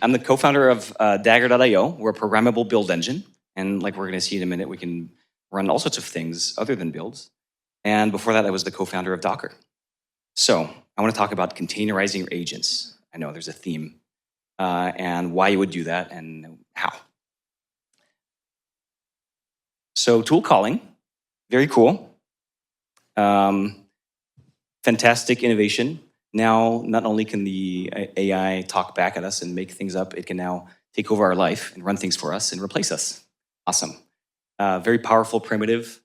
I'm the co-founder of Dagger.io. We're a programmable build engine. And like we're going to see in a minute, we can run all sorts of things other than builds. And before that, I was the co-founder of Docker. So I want to talk about containerizing your agents. I know there's a theme and why you would do that and how. So tool calling, very cool. Fantastic innovation. Now, not only can the AI talk back at us and make things up, it can now take over our life and run things for us and replace us. Awesome. Very powerful primitive.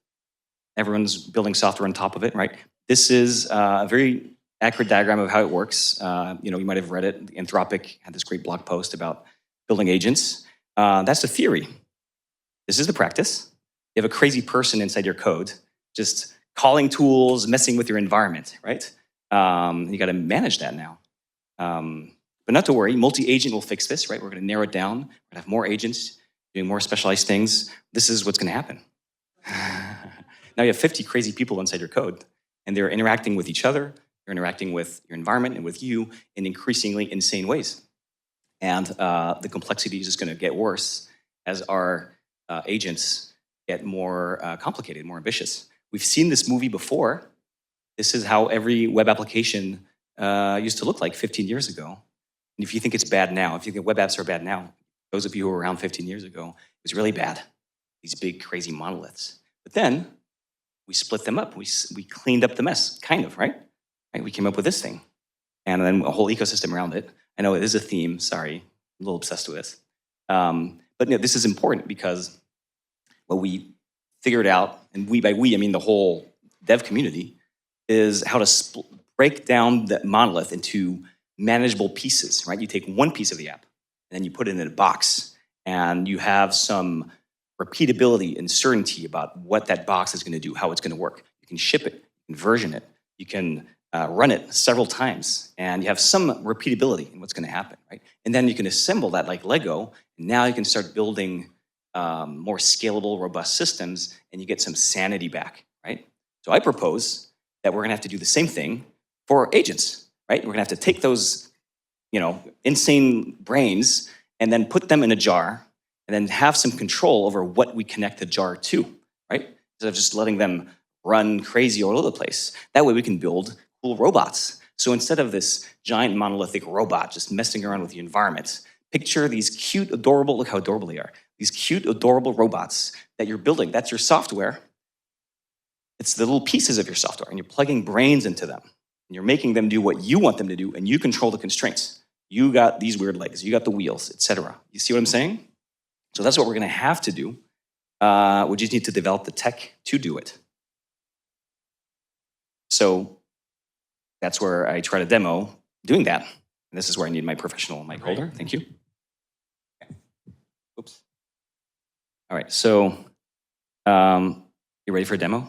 Everyone's building software on top of it, right? This is a very accurate diagram of how it works. You might have read it. Anthropic had this great blog post about building agents. That's the theory. This is the practice. You have a crazy person inside your code, just calling tools, messing with your environment, right? You got to manage that now. But not to worry, multi-agent will fix this, right? We're going to narrow it down. We're going to have more agents doing more specialized things. This is what's going to happen. Now you have 50 crazy people inside your code, and they're interacting with each other. They're interacting with your environment and with you in increasingly insane ways. And the complexity is just going to get worse as our agents get more complicated, more ambitious. We've seen this movie before. This is how every web application used to look like 15 years ago. And if you think it's bad now, if you think web apps are bad now, those of you who were around 15 years ago, it was really bad. These big, crazy monoliths. But then we split them up. We cleaned up the mess, kind of, right? We came up with this thing. And then a whole ecosystem around it. I know it is a theme, sorry. I'm a little obsessed with this. But this is important because what we figured out, and by we, I mean the whole dev community, is how to break down the monolith into manageable pieces, right? You take one piece of the app, and then you put it in a box, and you have some repeatability and certainty about what that box is going to do, how it's going to work. You can ship it, you can version it, you can run it several times, and you have some repeatability in what's going to happen, right? And then you can assemble that like Lego, and now you can start building more scalable, robust systems, and you get some sanity back, right? So I propose that we're going to have to do the same thing for agents, right? We're going to have to take those, insane brains and then put them in a jar and then have some control over what we connect the jar to, right? Instead of just letting them run crazy all over the place. That way we can build cool robots. So instead of this giant monolithic robot just messing around with the environment, picture these cute, adorable, look how adorable they are, these cute, adorable robots that you're building. That's your software. It's the little pieces of your software, and you're plugging brains into them. And you're making them do what you want them to do, and you control the constraints. You got these weird legs, you got the wheels, etc. You see what I'm saying? So that's what we're going to have to do. We just need to develop the tech to do it. So that's where I try to demo doing that. And this is where I need my professional mic holder. Thank you. Okay. Oops. All right, so you ready for a demo?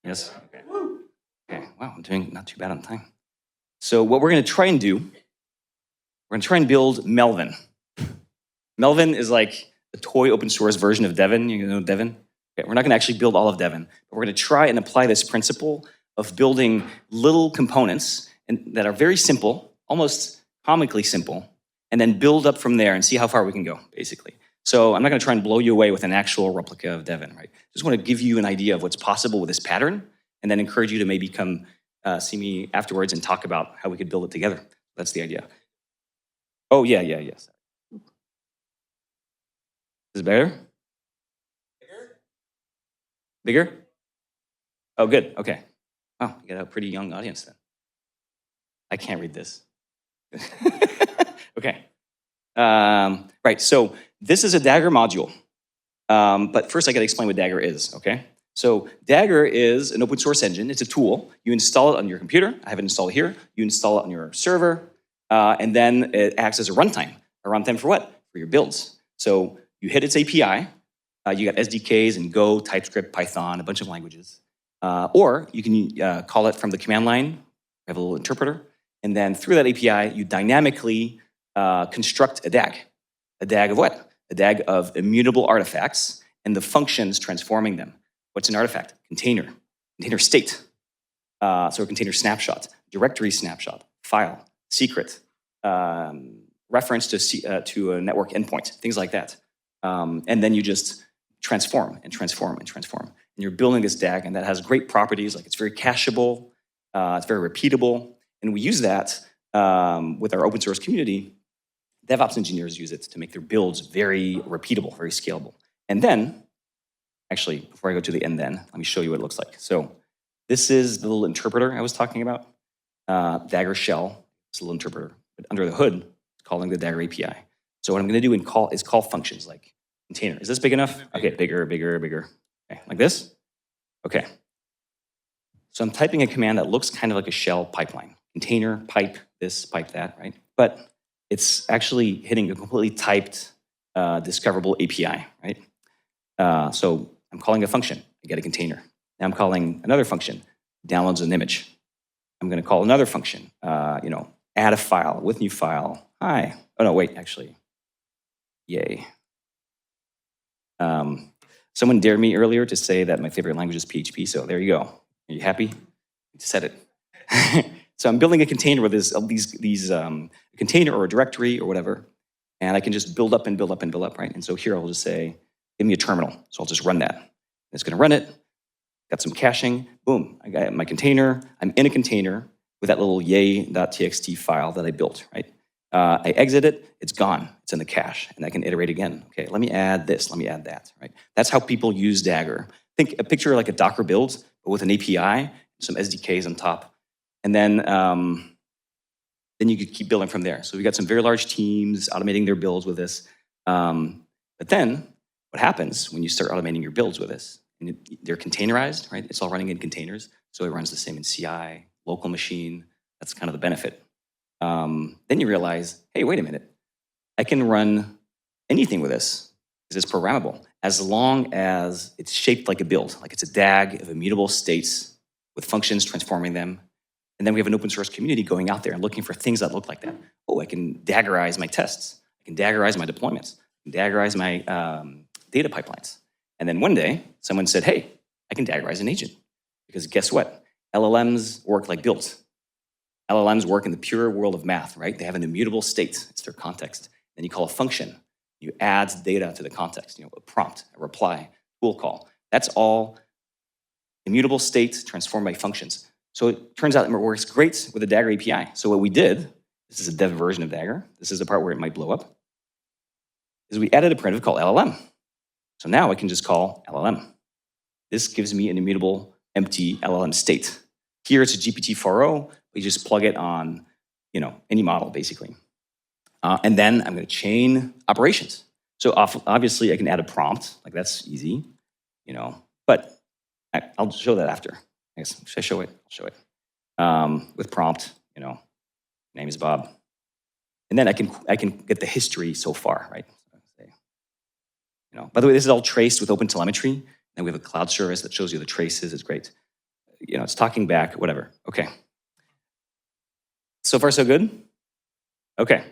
Yes? Okay. Okay, wow, I'm doing not too bad on time. So what we're going to try and do, we're going to try and build Melvin. Melvin is like a toy open source version of Devin. You know Devin? Okay, we're not going to actually build all of Devin, but we're going to try and apply this principle of building little components that are very simple, almost comically simple, and then build up from there and see how far we can go, basically. So I'm not going to try and blow you away with an actual replica of Devin, right? Just want to give you an idea of what's possible with this pattern, and then encourage you to maybe come see me afterwards and talk about how we could build it together. That's the idea. Oh, yes. Is it better? Bigger? Oh, good, okay. Wow, you got a pretty young audience then. I can't read this. Okay. Right, so this is a Dagger module. But first I gotta explain what Dagger is, okay? So Dagger is an open source engine. It's a tool. You install it on your computer. I have it installed here. You install it on your server, and then it acts as a runtime. A runtime for what? For your builds. So you hit its API. You got SDKs in Go, TypeScript, Python, a bunch of languages. Or you can call it from the command line. We have a little interpreter. And then through that API, you dynamically construct a DAG. A DAG of what? A DAG of immutable artifacts and the functions transforming them. What's an artifact? Container state. So a container snapshot, directory snapshot, file, secret, reference to a network endpoint, things like that. And then you just transform and transform and transform. And you're building this DAG, and that has great properties, like it's very cacheable, it's very repeatable. And we use that with our open source community. DevOps engineers use it to make their builds very repeatable, very scalable. And then, actually, before I go to the end then, let me show you what it looks like. So this is the little interpreter I was talking about. Dagger shell, it's a little interpreter. But under the hood, it's calling the Dagger API. So what I'm gonna do is call functions like container. Is this big enough? Okay, bigger, bigger, bigger. Okay, like this? Okay. So I'm typing a command that looks kind of like a shell pipeline. Container, pipe this, pipe that, right? But it's actually hitting a completely typed, discoverable API, right? So I'm calling a function, I get a container. Now I'm calling another function, downloads an image. I'm gonna call another function, add a file with new file. Hi. Oh no, wait, actually. Yay. Someone dared me earlier to say that my favorite language is PHP, so there you go. Are you happy? You said it. So I'm building a container with these container or a directory or whatever, and I can just build up and build up and build up, right? And so here I'll just say, give me a terminal. So I'll just run that. It's gonna run it, got some caching, boom, I got my container. I'm in a container with that little yay.txt file that I built, right? I exit it, it's gone, it's in the cache, and I can iterate again. Okay, let me add this, let me add that, right? That's how people use Dagger. Think a picture like a Docker build, but with an API, some SDKs on top, and then you could keep building from there. So we got some very large teams automating their builds with this. But then what happens when you start automating your builds with this? And they're containerized, right? It's all running in containers, so it runs the same in CI, local machine. That's kind of the benefit. Then you realize, hey, wait a minute. I can run anything with this because it's programmable as long as it's shaped like a build, like it's a DAG of immutable states with functions transforming them. And then we have an open source community going out there and looking for things that look like that. Oh, I can Daggerize my tests. I can Daggerize my deployments. I can Daggerize my data pipelines. And then one day, someone said, hey, I can Daggerize an agent. Because guess what? LLMs work like builds. LLMs work in the pure world of math, right? They have an immutable state. It's their context. Then you call a function. You add data to the context, a prompt, a reply, tool call. That's all immutable state transformed by functions. So it turns out it works great with the Dagger API. So what we did, this is a dev version of Dagger. This is the part where it might blow up, is we added a primitive called LLM. So now I can just call LLM. This gives me an immutable empty LLM state. Here it's a GPT-4o. We just plug it on, any model basically. And then I'm going to chain operations. So obviously I can add a prompt, like that's easy, but I'll show that after. I guess, should I show it? I'll show it. With prompt, name is Bob. And then I can get the history so far, right? By the way, this is all traced with OpenTelemetry. And we have a cloud service that shows you the traces. It's great. It's talking back, whatever. Okay. So far, so good? Okay.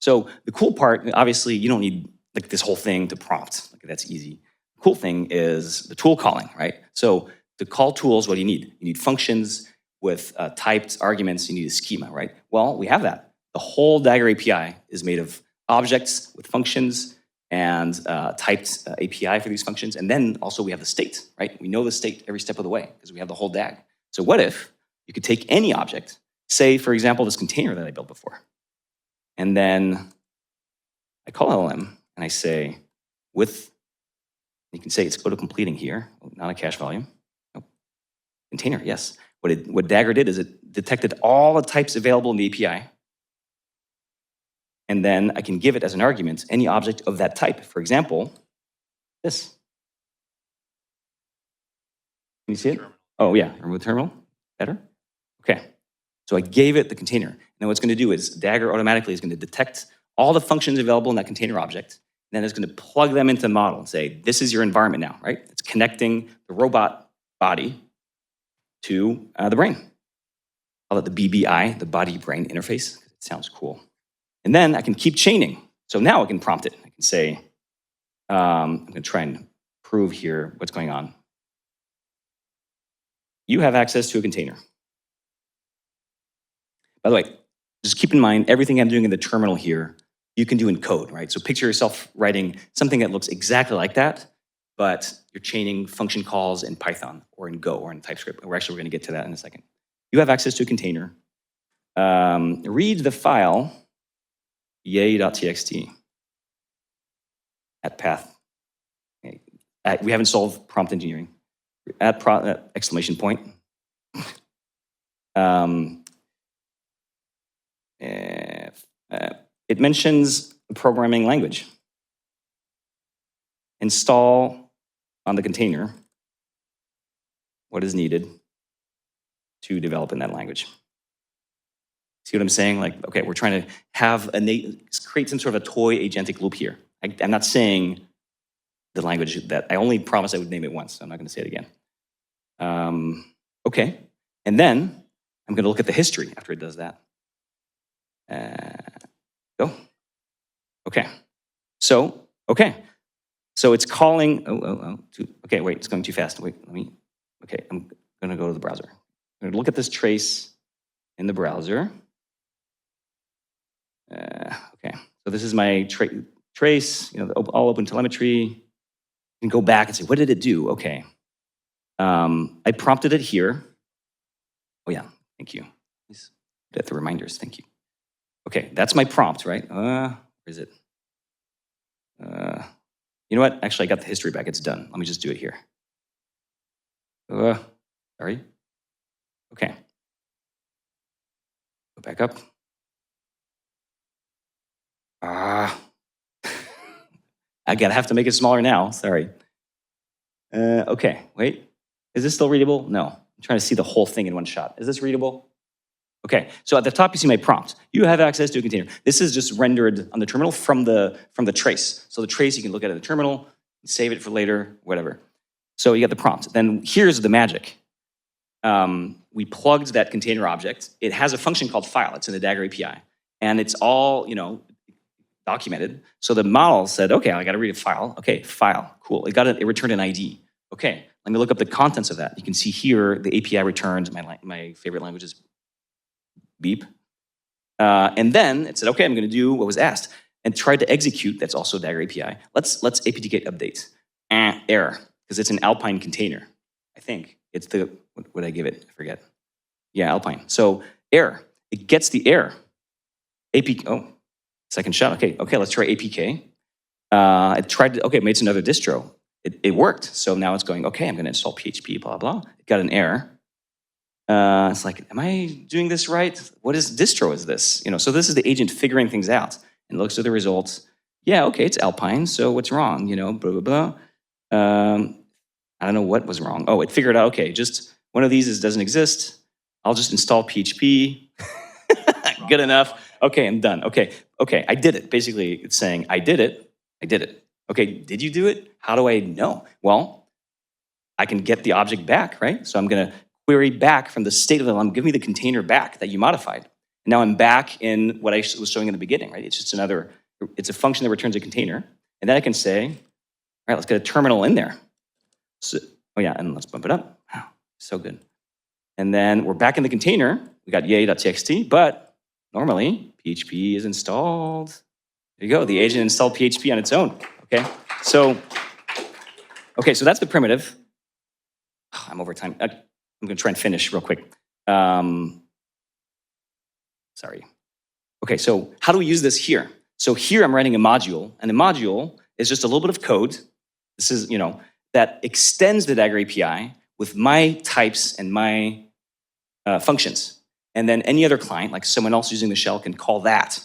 So the cool part, obviously, you don't need like this whole thing to prompt. Like, that's easy. The cool thing is the tool calling, right? So to call tools, what do you need? You need functions with typed arguments. You need a schema, right? Well, we have that. The whole Dagger API is made of objects with functions and typed API for these functions. And then also we have the state, right? We know the state every step of the way because we have the whole DAG. So what if you could take any object, say, for example, this container that I built before, and then I call LLM and I say you can say it's auto-completing here, not a cache volume. Nope. Container, yes. What Dagger did is it detected all the types available in the API. And then I can give it as an argument any object of that type. For example, this. Can you see it? Oh yeah, remove terminal. Better? Okay. So I gave it the container. Now what's going to do is Dagger automatically is going to detect all the functions available in that container object. And then it's going to plug them into the model and say, this is your environment now, right? It's connecting the robot body to the brain. Call it the BBI, the body-brain interface. It sounds cool. And then I can keep chaining. So now I can prompt it. I can say, I'm going to try and prove here what's going on. You have access to a container. By the way, just keep in mind, everything I'm doing in the terminal here you can do in code, right? So picture yourself writing something that looks exactly like that, but you're chaining function calls in Python or in Go or in TypeScript. We're going to get to that in a second. You have access to a container. Read the file yay.txt at path. We haven't solved prompt engineering. At exclamation point. It mentions a programming language. Install on the container what is needed to develop in that language. See what I'm saying? Like, okay, we're trying to have create some sort of a toy agentic loop here. I'm not saying the language that I only promised I would name it once, so I'm not going to say it again. Okay, and then I'm going to look at the history after it does that. Go. Okay. So it's calling. Okay, wait, it's going too fast. Wait, okay, I'm going to go to the browser. I'm going to look at this trace in the browser. Okay, so this is my trace. All open telemetry. You can go back and say, what did it do? Okay. I prompted it here. Oh yeah, thank you. Please get the reminders. Thank you. Okay, that's my prompt, right? Where is it? You know what? Actually, I got the history back. It's done. Let me just do it here. Sorry. Okay. Go back up. I have to make it smaller now. Sorry. Okay, wait. Is this still readable? No. I'm trying to see the whole thing in one shot. Is this readable? Okay, so at the top you see my prompt. You have access to a container. This is just rendered on the terminal from the trace. So the trace you can look at in the terminal, save it for later, whatever. So you get the prompt. Then here's the magic. We plugged that container object. It has a function called file. It's in the Dagger API, and it's all documented. So the model said, okay, I got to read a file. Okay, file, cool. It returned an ID. Okay, let me look up the contents of that. You can see here the API returned. My favorite language is beep. And then it said, okay, I'm going to do what was asked, and tried to execute. That's also Dagger API. Let's apt-get update. Error, because it's an Alpine container. I think it's what would I give it? I forget. Yeah, Alpine. So error. It gets the error. Second shot. Okay, let's try APK. It tried to, okay, made another distro. It worked. So now it's going, okay, I'm going to install PHP, blah, blah. It got an error. It's like, am I doing this right? What distro is this? So this is the agent figuring things out and looks at the results. Yeah, okay, it's Alpine, so what's wrong? Blah, blah, blah. I don't know what was wrong. Oh, it figured out, okay, just one of these doesn't exist. I'll just install PHP. Good enough. Okay, I'm done. Okay, I did it. Basically, it's saying, I did it. Okay, did you do it? How do I know? Well, I can get the object back, right? So I'm going to query back from the state of the alarm, give me the container back that you modified. And now I'm back in what I was showing in the beginning, right? It's just it's a function that returns a container. And then I can say, all right, let's get a terminal in there. So, and let's bump it up. Wow, so good. And then we're back in the container. We got yay.txt, but normally PHP is installed. There you go, the agent installed PHP on its own, okay? So that's the primitive. I'm over time. I'm gonna try and finish real quick. Sorry. Okay, so how do we use this here? So here I'm writing a module, and the module is just a little bit of code. This is, that extends the Dagger API with my types and my functions. And then any other client, like someone else using the shell, can call that,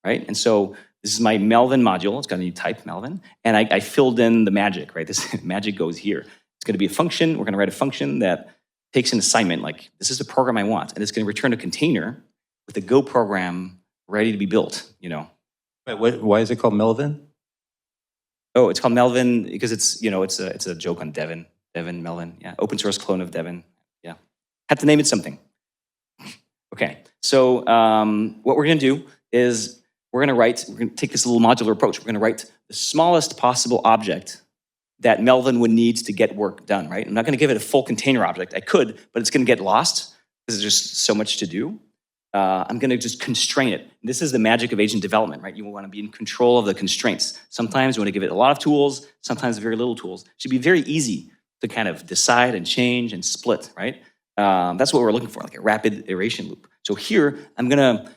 right? And so this is my Melvin module. It's got a new type, Melvin. And I filled in the magic, right? This magic goes here. It's going to be a function. We're going to write a function that takes an assignment, like this is the program I want. And it's going to return a container with a Go program ready to be built, Wait, why is it called Melvin? Oh, it's called Melvin because it's a joke on Devin. Melvin, yeah. Open source clone of Devin, yeah. Had to name it something. Okay, so what we're going to do is we're going to take this little modular approach. We're going to write the smallest possible object that Melvin would need to get work done, right? I'm not going to give it a full container object. I could, but it's going to get lost because there's just so much to do. I'm going to just constrain it. This is the magic of agent development, right? You want to be in control of the constraints. Sometimes you want to give it a lot of tools, sometimes very little tools. It should be very easy to kind of decide and change and split, right? That's what we're looking for, like a rapid iteration loop. So here, I'm gonna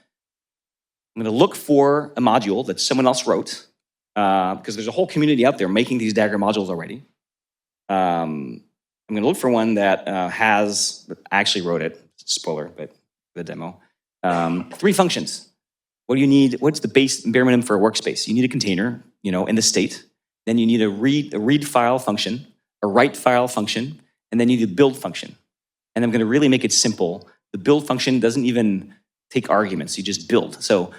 look for a module that someone else wrote, because there's a whole community out there making these Dagger modules already. I'm gonna look for one that I actually wrote it, spoiler, but for the demo. 3 functions. What do you need? What's the bare minimum for a workspace? You need a container, in the state. Then you need a read file function, a write file function, and then you need a build function. And I'm going to really make it simple. The build function doesn't even take arguments. You just build. So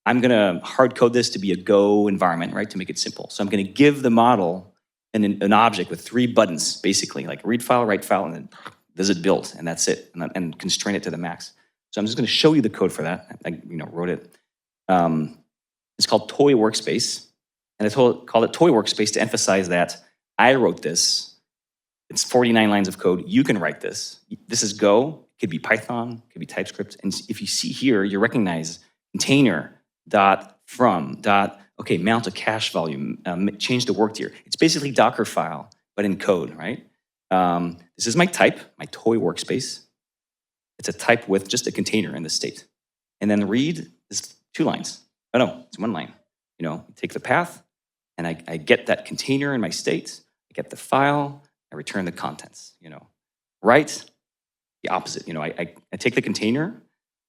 I'm going to hard code this to be a Go environment, right, to make it simple. So I'm going to give the model an object with 3 buttons, basically, like read file, write file, and then does it build, and that's it, and constrain it to the max. So I'm just going to show you the code for that. I wrote it. It's called Toy Workspace, and I called it Toy Workspace to emphasize that I wrote this. It's 49 lines of code. You can write this. This is Go. It could be Python. It could be TypeScript. And if you see here, you recognize container dot from dot, okay, mount a cache volume, change the work tier. It's basically Docker file, but in code, right? This is my type, my toy workspace. It's a type with just a container in the state. And then read is 2 lines. Oh no, it's 1 line. Take the path, and I get that container in my state. I get the file. I return the contents. Write, the opposite. I take the container,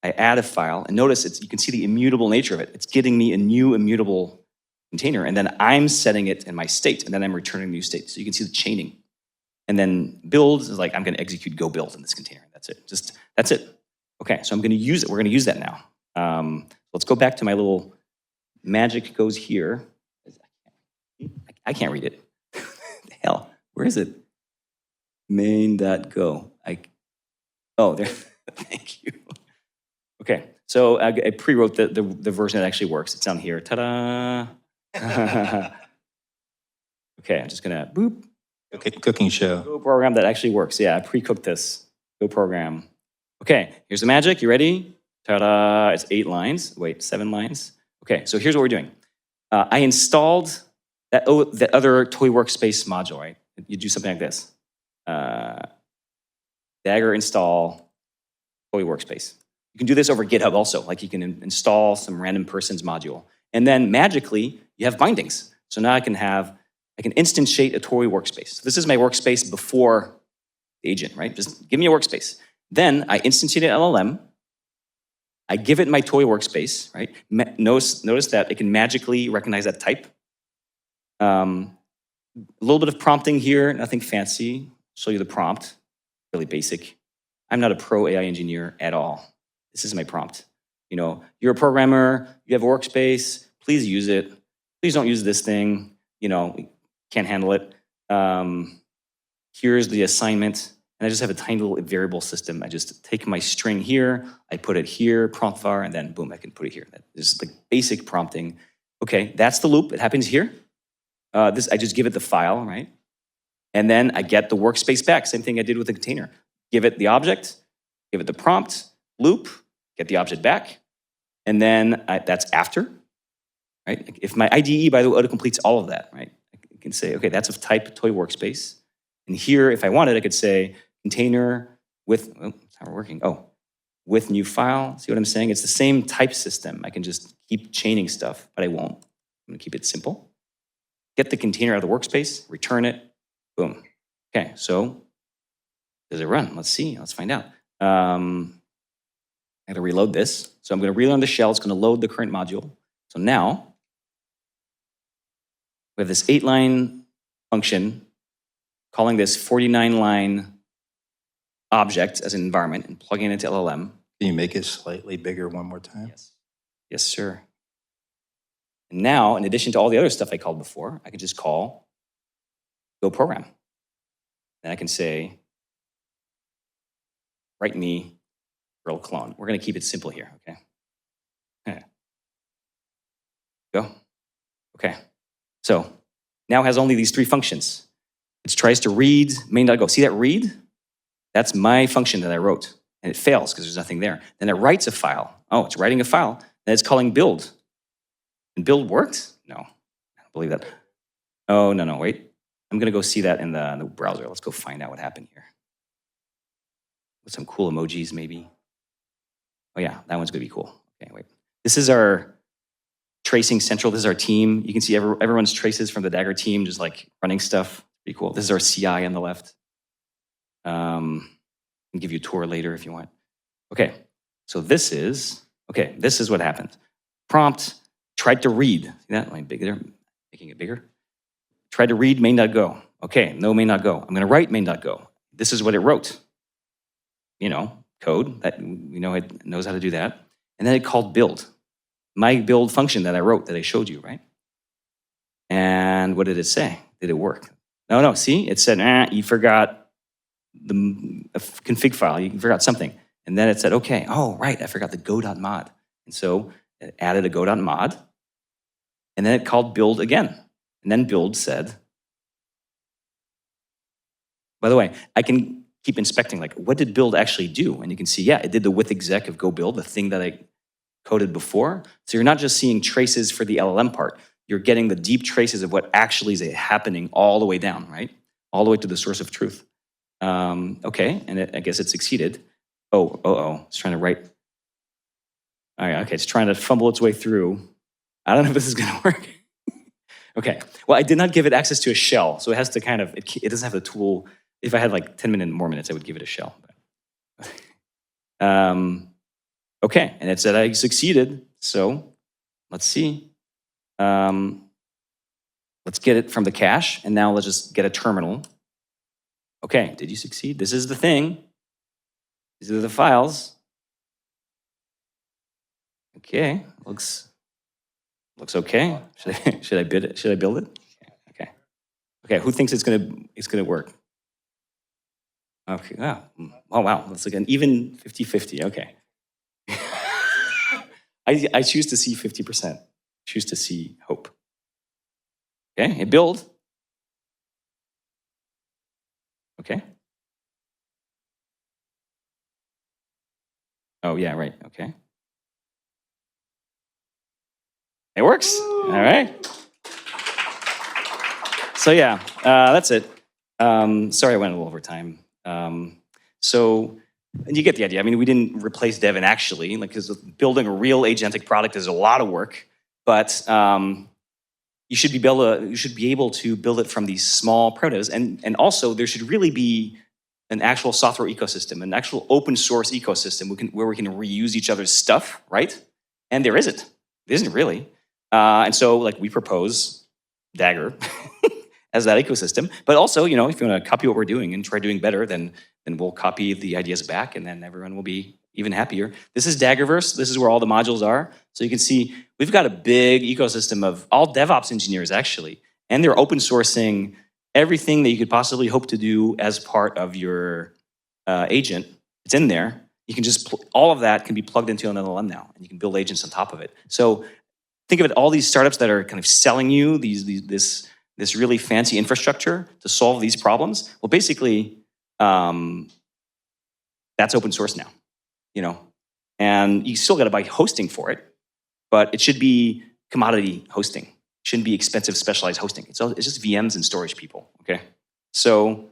I add a file, and notice you can see the immutable nature of it. It's getting me a new immutable container, and then I'm setting it in my state, and then I'm returning the new state. So you can see the chaining. And then build is like, I'm going to execute go build in this container. That's it. That's it. Okay, so I'm going to use it. We're going to use that now. Let's go back to my little magic goes here. I can't read it. The hell, where is it? Main.go. Oh, there. Thank you. Okay, so I pre-wrote the version that actually works. It's down here. Ta-da! Okay, I'm just gonna boop. Okay, cooking show. Go program that actually works. Yeah, I pre-cooked this. Go program. Okay, here's the magic. You ready? Ta-da! It's 8 lines. Wait, 7 lines. Okay, so here's what we're doing. I installed that other toy workspace module. Right? You do something like this. Dagger install toy workspace. You can do this over GitHub also. Like you can install some random person's module. And then magically, you have bindings. So now I can instantiate a toy workspace. So this is my workspace before the agent, right? Just give me a workspace. Then I instantiate an LLM. I give it my toy workspace, right? Notice that it can magically recognize that type. A little bit of prompting here, nothing fancy. Show you the prompt, really basic. I'm not a pro AI engineer at all. This is my prompt. You're a programmer, you have a workspace, please use it. Please don't use this thing, can't handle it. Here's the assignment. And I just have a tiny little variable system. I just take my string here, I put it here, prompt var, and then boom, I can put it here. This is the basic prompting. Okay, that's the loop. It happens here. I just give it the file, right? And then I get the workspace back. Same thing I did with the container. Give it the object, give it the prompt, loop, get the object back. And then that's after, right? If my IDE, by the way, autocompletes all of that, right? I can say, okay, that's of type toy workspace. And here, if I wanted, I could say container with, it's not working. Oh, with new file. See what I'm saying? It's the same type system. I can just keep chaining stuff, but I won't. I'm gonna keep it simple. Get the container out of the workspace, return it, boom. Okay, so does it run? Let's see, let's find out. I gotta reload this. So I'm gonna reload the shell, it's gonna load the current module. So now, we have this 8-line function calling this 49-line object as an environment and plugging it into LLM. Can you make it slightly bigger one more time? Yes. Yes, sir. And now, in addition to all the other stuff I called before, I could just call Go program. And I can say, write me Girl clone. We're going to keep it simple here, okay? Go. Okay. So now it has only these 3 functions. It tries to read main.go. See that read? That's my function that I wrote. and it fails because there's nothing there. Then it writes a file. Oh, it's writing a file. Then it's calling build. And build worked? No, I don't believe that. Oh, no, wait. I'm going to go see that in the browser. Let's go find out what happened here. With some cool emojis, maybe. Oh, yeah, that one's going to be cool. Okay, wait. This is our tracing central. This is our team. You can see everyone's traces from the Dagger team just like running stuff. Pretty cool. This is our CI on the left. I can give you a tour later if you want. Okay, so this is what happened. Prompt, tried to read. See that? Am I bigger? Making it bigger. Tried to read main.go. Okay, no main.go. I'm going to write main.go. This is what it wrote. Code that it knows how to do that. And then it called build. My build function that I wrote that I showed you, right? And what did it say? Did it work? No, see? It said, you forgot the config file. You forgot something. And then it said, okay, oh, right, I forgot the go.mod. And so it added a go.mod. And then it called build again. And then build said, by the way, I can keep inspecting, like, what did build actually do? And you can see, yeah, it did the with exec of go build, the thing that I coded before. So you're not just seeing traces for the LLM part. You're getting the deep traces of what actually is happening all the way down, right? All the way to the source of truth. Okay, and I guess it succeeded. It's trying to write. All right, okay, it's trying to fumble its way through. I don't know if this is gonna work. Okay, well, I did not give it access to a shell, so it has to kind of, it doesn't have the tool. If I had like 10 more minutes, I would give it a shell. Okay, and it said I succeeded, so let's see. Let's get it from the cache, and now let's just get a terminal. Okay, did you succeed? This is the thing. These are the files. Okay, looks okay. Should I build it? Okay. Who thinks it's gonna work? Okay. Oh wow. That's like an even 50-50. Okay. I choose to see 50%. Choose to see hope. Okay. It build. Okay. Oh yeah. Right. Okay. It works. All right. So yeah, that's it. Sorry I went a little over time. And you get the idea. I mean, we didn't replace Devin actually, because building a real agentic product is a lot of work, but you should be able to build it from these small protos, and also there should really be an actual software ecosystem, an actual open source ecosystem where we can reuse each other's stuff, right? And there isn't. There isn't really. And so we propose Dagger as that ecosystem. But also, if you want to copy what we're doing and try doing better, then we'll copy the ideas back, and then everyone will be even happier. This is Daggerverse. This is where all the modules are. So you can see we've got a big ecosystem of all DevOps engineers, actually. And they're open sourcing everything that you could possibly hope to do as part of your agent. It's in there. You can just, all of that can be plugged into an LLM now, and you can build agents on top of it. So think of it, all these startups that are kind of selling you this really fancy infrastructure to solve these problems. Well, basically, that's open source now, and you still got to buy hosting for it, but it should be commodity hosting. It shouldn't be expensive, specialized hosting. It's just VMs and storage, people. Okay, so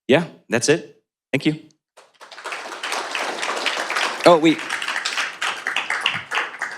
yeah, that's it. Thank you. Oh, wait.